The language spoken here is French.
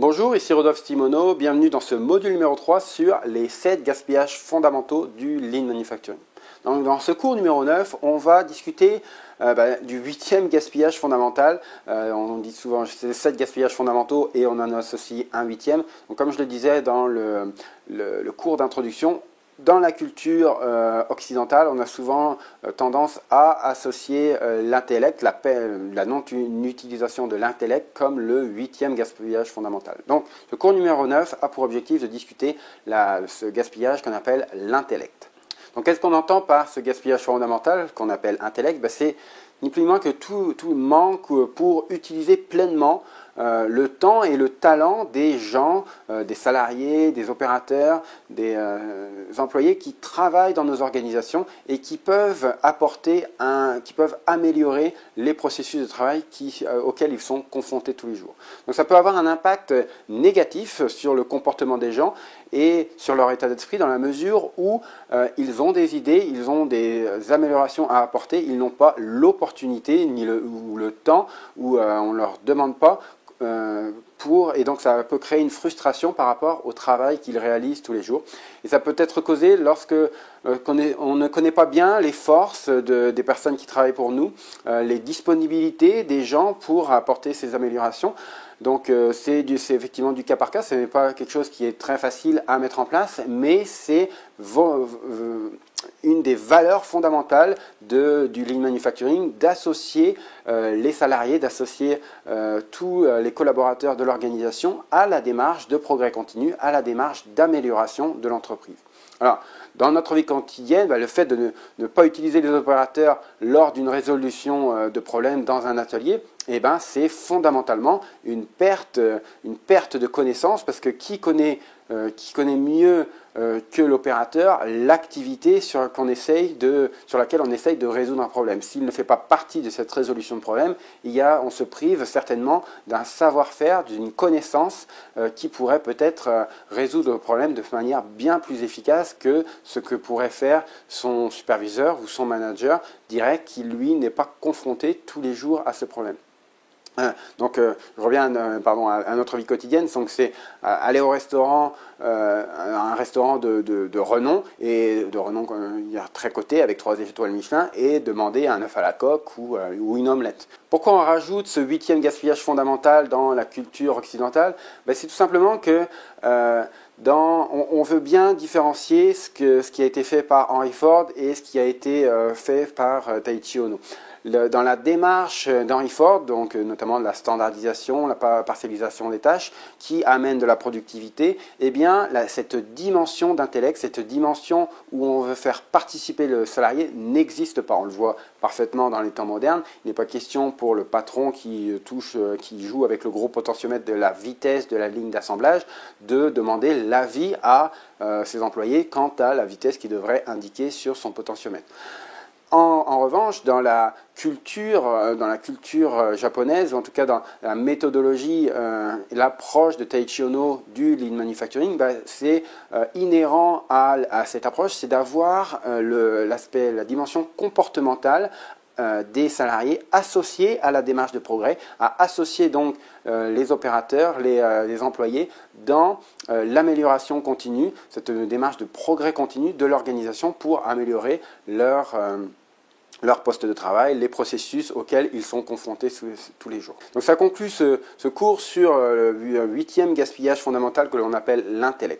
Bonjour, ici Rodolphe Stimono, bienvenue dans ce module numéro 3 sur les 7 gaspillages fondamentaux du Lean Manufacturing. Donc, dans ce cours numéro 9, on va discuter du 8e gaspillage fondamental. On dit souvent c'est 7 gaspillages fondamentaux et on en associe un 8e. Donc, comme je le disais dans le cours d'introduction, dans la culture occidentale, on a souvent tendance à associer l'intellect, la non-utilisation de l'intellect comme le 8e gaspillage fondamental. Donc, le cours numéro 9 a pour objectif de discuter ce gaspillage qu'on appelle l'intellect. Donc, qu'est-ce qu'on entend par ce gaspillage fondamental qu'on appelle intellect? C'est ni plus ni moins que tout manque pour utiliser pleinement le temps et le talent des gens, des salariés, des opérateurs, des employés qui travaillent dans nos organisations et qui peuvent améliorer les processus de travail auxquels ils sont confrontés tous les jours. Donc ça peut avoir un impact négatif sur le comportement des gens et sur leur état d'esprit dans la mesure où ils ont des idées, ils ont des améliorations à apporter, ils n'ont pas l'opportunité ni le temps où on ne leur demande pas et donc ça peut créer une frustration par rapport au travail qu'ils réalisent tous les jours. Et ça peut être causé lorsque on ne connaît pas bien les forces des personnes qui travaillent pour nous, les disponibilités des gens pour apporter ces améliorations. Donc c'est effectivement du cas par cas, ce n'est pas quelque chose qui est très facile à mettre en place, mais c'est une des valeurs fondamentales du Lean Manufacturing, d'associer les salariés, d'associer tous les collaborateurs de l'organisation à la démarche de progrès continu, à la démarche d'amélioration de l'entreprise. Alors, dans notre vie quotidienne, le fait de ne pas utiliser les opérateurs lors d'une résolution de problèmes dans un atelier, c'est fondamentalement une perte de connaissances parce que qui connaît mieux que l'opérateur l'activité sur laquelle on essaye de résoudre un problème. S'il ne fait pas partie de cette résolution de problème, on se prive certainement d'un savoir-faire, d'une connaissance qui pourrait peut-être résoudre le problème de manière bien plus efficace que ce que pourrait faire son superviseur ou son manager direct qui, lui, n'est pas confronté tous les jours à ce problème. Donc, je reviens à notre vie quotidienne. Donc, c'est aller au restaurant, un restaurant de renom, et de renom très coté avec 3 étoiles Michelin, et demander un œuf à la coque ou une omelette. Pourquoi on rajoute ce 8e gaspillage fondamental dans la culture occidentale? C'est tout simplement que on veut bien différencier ce qui a été fait par Henry Ford et ce qui a été fait par Taiichi Ohno. Dans la démarche d'Henry Ford, donc notamment de la standardisation, la partialisation des tâches, qui amène de la productivité, cette dimension d'intellect, cette dimension où on veut faire participer le salarié n'existe pas. On le voit parfaitement dans les temps modernes. Il n'est pas question pour le patron qui joue avec le gros potentiomètre de la vitesse de la ligne d'assemblage de demander l'avis à ses employés quant à la vitesse qu'il devrait indiquer sur son potentiomètre. En revanche, dans la culture japonaise, ou en tout cas dans la méthodologie et l'approche de Taiichi Ohno du Lean Manufacturing, c'est inhérent à cette approche, c'est d'avoir la dimension comportementale des salariés associés à la démarche de progrès, à associer donc les opérateurs, les employés dans l'amélioration continue, cette démarche de progrès continu de l'organisation pour améliorer leur poste de travail, les processus auxquels ils sont confrontés tous les jours. Donc ça conclut ce cours sur le 8e gaspillage fondamental que l'on appelle l'intellect.